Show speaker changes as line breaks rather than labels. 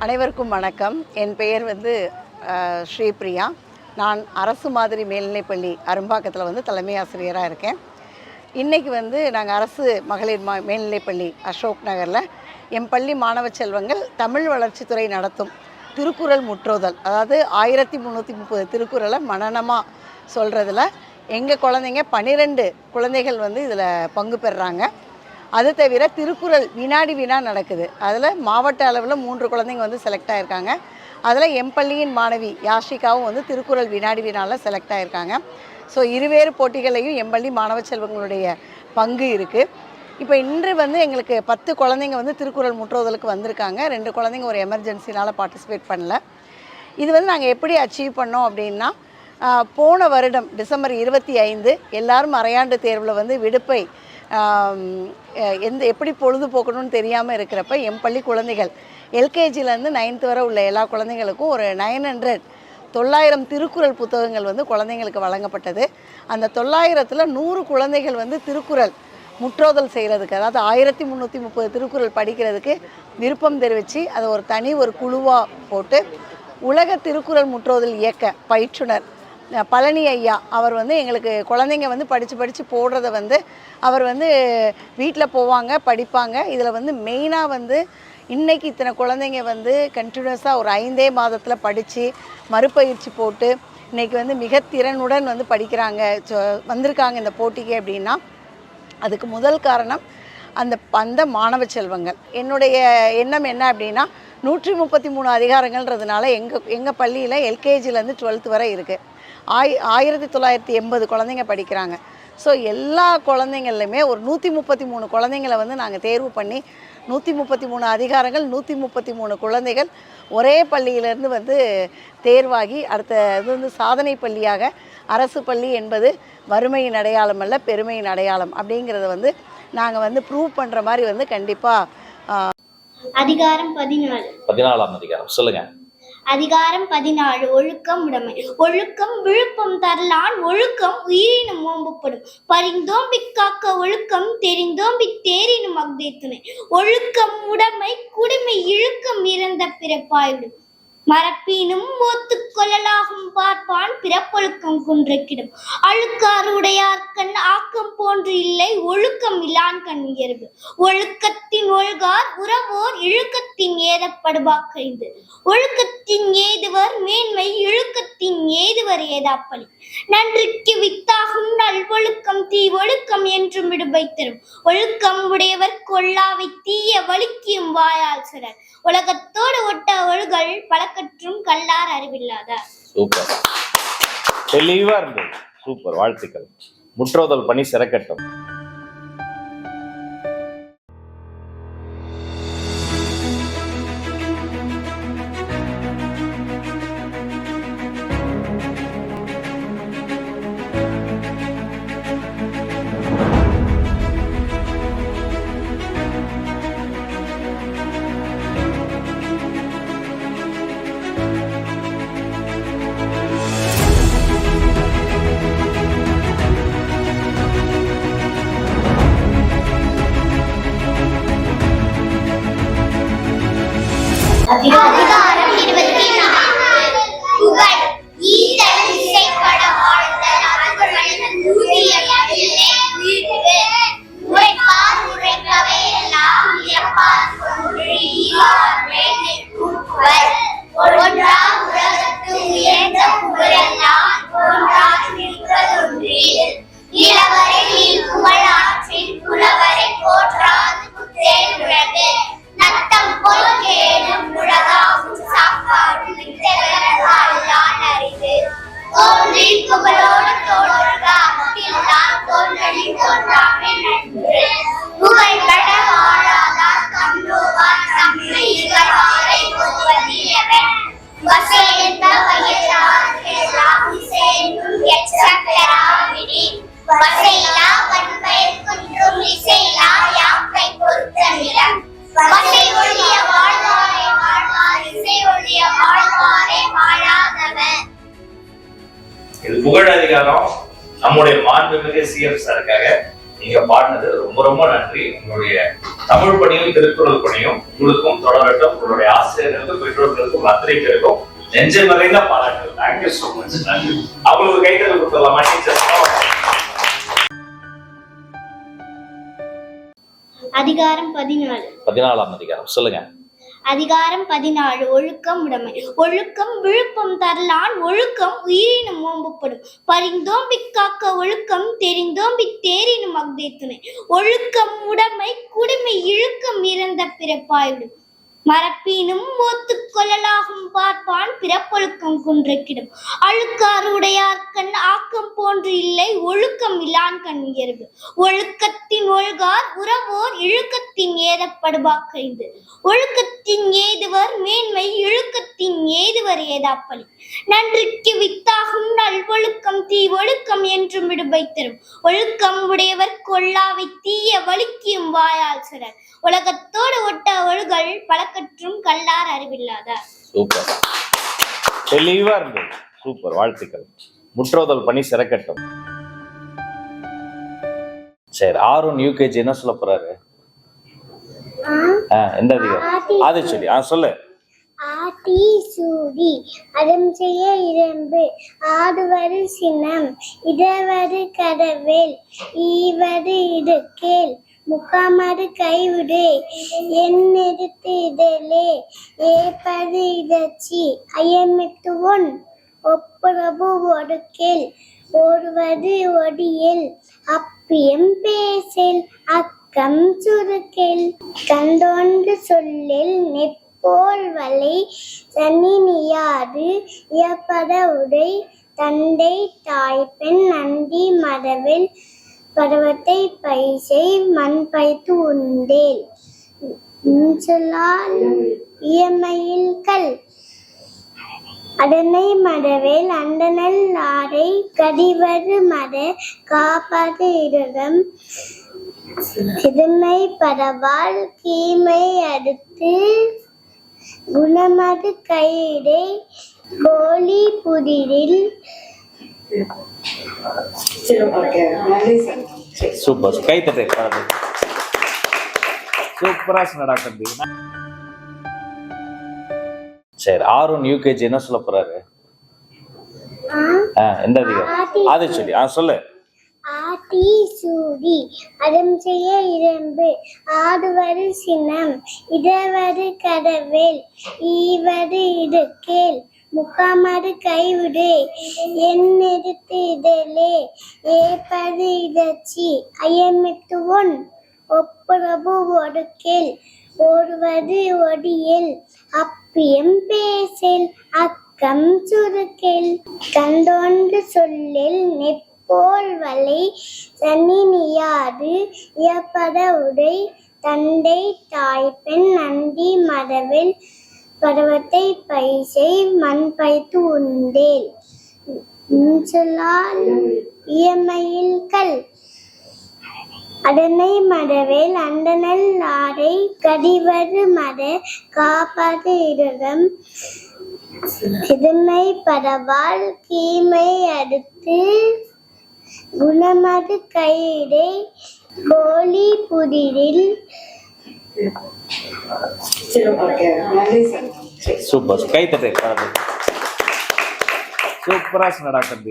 அனைவருக்கும் வணக்கம். என் பெயர் ஸ்ரீபிரியா. நான் அரசு மாதிரி மேல்நிலைப்பள்ளி அரும்பாக்கத்தில் தலைமை ஆசிரியராக இருக்கேன். இன்றைக்கி நாங்கள் அரசு மகளிர் மேல்நிலைப்பள்ளி அசோக் நகரில் என் பள்ளி மாணவ செல்வங்கள் தமிழ் வளர்ச்சித்துறை நடத்தும் திருக்குறள் முற்றோதல், அதாவது 1330 திருக்குறளை மனனமாக சொல்கிறதுல எங்கள் குழந்தைங்க 12 குழந்தைகள் இதில் பங்கு பெறுறாங்க. அது தவிர திருக்குறள் வினாடி வினா நடக்குது. அதில் மாவட்ட அளவில் 3 குழந்தைங்க செலக்ட் ஆகிருக்காங்க. அதில் எம் பள்ளியின் மாணவி யாஷிகாவும் திருக்குறள் வினாடி வினாவில் செலக்ட் ஆகிருக்காங்க. ஸோ இருவேறு போட்டிகளையும் எம் பள்ளி மாணவ செல்வங்களுடைய பங்கு இருக்குது. இப்போ இன்று எங்களுக்கு 10 குழந்தைங்க திருக்குறள் முற்றோதலுக்கு வந்திருக்காங்க. 2 குழந்தைங்க ஒரு எமர்ஜென்சினால் பார்ட்டிசிபேட் பண்ணல. இது நாங்கள் எப்படி அச்சீவ் பண்ணோம் அப்படின்னா, போன வருடம் டிசம்பர் 25 எல்லாரும் அரையாண்டு தேர்வில் விடுப்பை எப்படி பொழுதுபோக்கணும்னு தெரியாமல் இருக்கிறப்ப என் பள்ளி குழந்தைகள் எல்கேஜிலேருந்து 9th வரை உள்ள எல்லா குழந்தைங்களுக்கும் ஒரு 900 திருக்குறள் புத்தகங்கள் குழந்தைங்களுக்கு வழங்கப்பட்டது. அந்த 900ல் 100 குழந்தைகள் திருக்குறள் முற்றோதல் செய்கிறதுக்கு, அதாவது 1330 திருக்குறள் படிக்கிறதுக்கு விருப்பம் தெரிவித்து அதை ஒரு குழுவாக போட்டு உலக திருக்குறள் முற்றோதல் இயக்க பயிற்றுனர் பழனி ஐயா அவர் எங்களுக்கு குழந்தைங்க படித்து போடுறத அவர் வீட்டில் போவாங்க, படிப்பாங்க. இதில் மெயினாக இன்றைக்கி இத்தனை குழந்தைங்க கண்டினியூஸாக ஒரு 5 மாதத்தில் படித்து மறுபயிற்சி போட்டு இன்றைக்கி மிக திறனுடன் படிக்கிறாங்க, வந்திருக்காங்க இந்த போட்டிக்கு அப்படின்னா அதுக்கு முதல் காரணம் அந்த மாணவ செல்வங்கள். என்னுடைய எண்ணம் என்ன அப்படின்னா, 133 அதிகாரங்கள்ன்றதுனால எங்கள் பள்ளியில் எல்கேஜிலேருந்து 12th வரை இருக்குது. 1980 குழந்தைங்க படிக்கிறாங்க. ஸோ எல்லா குழந்தைங்கள்லையுமே ஒரு 133 குழந்தைங்களை நாங்கள் தேர்வு பண்ணி 133 அதிகாரங்கள் 133 குழந்தைகள் ஒரே பள்ளியிலேருந்து தேர்வாகி அடுத்த இது சாதனை பள்ளியாக அரசு பள்ளி என்பது வறுமையின் அடையாளம் அல்ல, பெருமையின் அடையாளம் அப்படிங்கிறத நாங்கள் ப்ரூவ் பண்ணுற மாதிரி கண்டிப்பாக.
அதிகாரம் 14.
அதிகாரம் சொல்லுங்க.
அதிகாரம் 14. ஒழுக்கம் உடைமை. ஒழுக்கம் விழுப்பம் தரலான், ஒழுக்கம் உயிரினும் ஓம்பப்படும். பரிந்தோம்பி காக்க ஒழுக்கம், தெரிந்தோம்பி தேரினும் அஃதே துணை. ஒழுக்கம் உடைமை குடிமை இழுக்கம் இறந்த பிறப்பாய்விடும். மரப்பினும் ஓத்துக் கொள்ளலாகும் பார்ப்பான், பிறப்பொழுக்கம் குன்றைக்கிடும். அழுக்காறு உடையார்கண் ஆக்கம் போன்று இல்லை, ஒழுக்கம் இல்லான் கண் உயர்வு. ஒழுக்கத்தின் ஒழுகார் உறவோர் இழுக்கத்தின் ஏதப்படுவாக்கைந்து. ஒழுக்கத்தின் ஏதுவர் மேன்மை, இழுக்கத்தின் ஏதுவர் ஏதாப்பலி. நன்றிக்கு வித்தாகும் நல் ஒழுக்கம் தீ ஒழுக்கம் என்றும் விடுபை தரும். ஒழுக்கம் உடையவர் கொல்லாவை தீய வலிக்கியும் வாயால் சிறர். உலகத்தோடு ஒட்ட ஒழுகல் பழக்கற்றும் கல்லார் அறிவில்லாதார்.
சூப்பர், தெளிவா இருந்தது. சூப்பர், வாழ்த்துக்கள். முற்றோதல் பணி சிறக்கட்டும்.
அதிகாரம் 24. புகழ். ஈதல் இசைப்பட வாழ்தல் அருள்வழின் ஊதியமில்லை உயிர்க்கு. உரைப்பார் உரைப்பவை எல்லாம் இயப்பார் கொன்று ஈவார் வேலை கூப்புவர். ஒன்றா உலகத்து உயர்ந்த புகழெல்லாம் ஒன்றாய் நிற்பதொன்றில். இளவரையில் புகழாற்றின் புலவரை போற்றாது புத்தேன் உலகு. நத்தம் போல் கேடும் உலகாகும் சாப்பாடு வித்தகர்களால் அறிவு. தோன்றின் புகழோடு தோன்றுக அத்தில்தான் தோன்றலின் தோன்றாமை நன்று. புகழ் கட வாழாதார் கண்டோவார் தம்மை இகழ்வாரை ஒதுவதியவன். வசையென்ற வயதார்க்கெல்லாம் இசையென்றும் எச்சப்பெறாவிடி. வசையிலா வன்பயர்க்குன்றும் இசையிலா யாக்கை பொறுத்த நிலம். வசை ஒழிய வாழ்வாரே வாழ்வார், இசை ஒழிய வாழ்வாரே வாழாதவர்.
இது புகழ் அதிகாரம். நம்முடைய மாண்புமிகு சிஎம் சாருக்காக நீங்க பாடினது ரொம்ப ரொம்ப நன்றி. உங்களுடைய தமிழ் பணியும் திருக்குறள் பணியும் உங்களுக்கும் தொடரட்டும். உங்களுடைய ஆசிரியர்களுக்கு பெற்றோர்களுக்கும் அத்தனை பேருக்கும் நெஞ்ச நிறைந்த பாராட்டுகள். Thank you so much. நன்றி. அவங்களுக்கு கைத்தறி கொடுத்துடலாமா டீச்சர்?
அதிகாரம் 14.
14ஆம் அதிகாரம் சொல்லுங்க.
அதிகாரம் 14. ஒழுக்கம் உடைமை. ஒழுக்கம் விழுப்பம் தரலான் ஒழுக்கம் உயிரினும் ஓம்பப்படும். பரிந்தோம்பி காக்க ஒழுக்கம் தெரிந்தோம்பி தேரினும் அஃதே துணை. ஒழுக்கம் உடைமை குடிமை இழுக்கம் இறந்த பிறப்பாய்விடும். மரப்பீனும் ஓத்துக் கொள்ளலாகும் பார்ப்பான் பிறப்பொழுக்கம் குன்றைக்கிடும். அழுக்காறு உடையார்கண் ஆக்கம் போன்று இல்லை ஒழுக்கம் இல்லான் கண் இயல்பு. ஒழுக்கத்தின் ஒழுகார் உறவோர் இழுக்கத்தின் ஏதப்படுவாக்கைந்து. ஒழுக்கத்தின் ஏதுவர் மேன்மை இழுக்கத்தின் ஏதுவர் ஏதாப்பலி. நன்றிக்கு வித்தாகும் நல் ஒழுக்கம் தீ ஒழுக்கம் என்றும் விடுபை தரும். ஒழுக்கம் உடையவர் கொல்லாவை தீய வலிக்கியும் வாயால் சிறர். உலகத்தோடு ஒட்ட ஒழுகல் பழக்கற்றும் கல்லார் அறிவில்லாதார்.
சூப்பர், தெளிவா இருந்தது. சூப்பர், வாழ்த்துக்கள். முற்றோதல் பணி சிறக்கட்டும். சரி, ஆரோன் யூகேஜி என்ன சொல்ல போறாரு? எந்த அதிகாரம்? அது சொல்லி சொல்லு.
ஆதி சூடி அறம் செய்ய இரும்பு ஆடுவது சினம் இடவது கடவேல் ஈவது இடுக்கேல் முக்காமது கைவிடு என்னெடுத்து இதழே ஏப்பது இதச்சி ஐயமிட்டு ஒன் ஒப்புரவு ஒடுக்கேல் ஓடுவது ஒடியல் அப்பியம் பேசல் அக்கம் சுருக்கேல் கண்டோன்று சொல்லில் நெப்போல் வலை தன்னினியாது இயப்பட உடை தந்தை தாய் பெண் நந்தி மடவில் பருவத்தை பைசை மண் பைத்து உண்டேல் சொல்லால் இயமையில் கல் அதனை மடவேல் அண்டனல் ஆடை கடிவது மட காப்பது இருடம் இதுமை பரவால் கீமை அடுத்து குணமது கையிடை கோழி புதிரில்.
சூப்பர், கை தட்டு. சூப்பரா சொன்னடா தம்பி. சரி, ஆரோன் யூகேஜி என்ன சொல்ல போறாரு? எந்த அதிகாரம்? அது சொல்லி சொல்லு.
ஆதி சூடி அறம் செய்ய இரும்பு ஆடுவது சினம் இடவது கடவேல் ஈவது இடுக்கேல் முக்காமது கைவிடு என்னெடுத்து இதழே ஏப்பது இதச்சி ஐயமிட்டு ஒன் ஒப்புரவு ஒடுக்கேல் ஓடுவது ஒடியல் அப்பியம் பேசல் அக்கம் சுருக்கேல் கண்டோன்று சொல்லில் நெப்போல் வலை தன்னினியாது இயப்பட உடை தந்தை தாய் பெண் நந்தி மடவில் பருவத்தை பைசை மண் பைத்து உண்டேல் சொல்லால் இயமையில் கல் அதனை மடவேல் அண்டனல் ஆடை கடிவது மட காப்பது இருடம் இதுமை பரவால் கீமை அடுத்து குணமது கையிடை கோழி புதிரில்.
சூப்பர், கை தட்டு. சூப்பரா சொன்னடா தம்பி.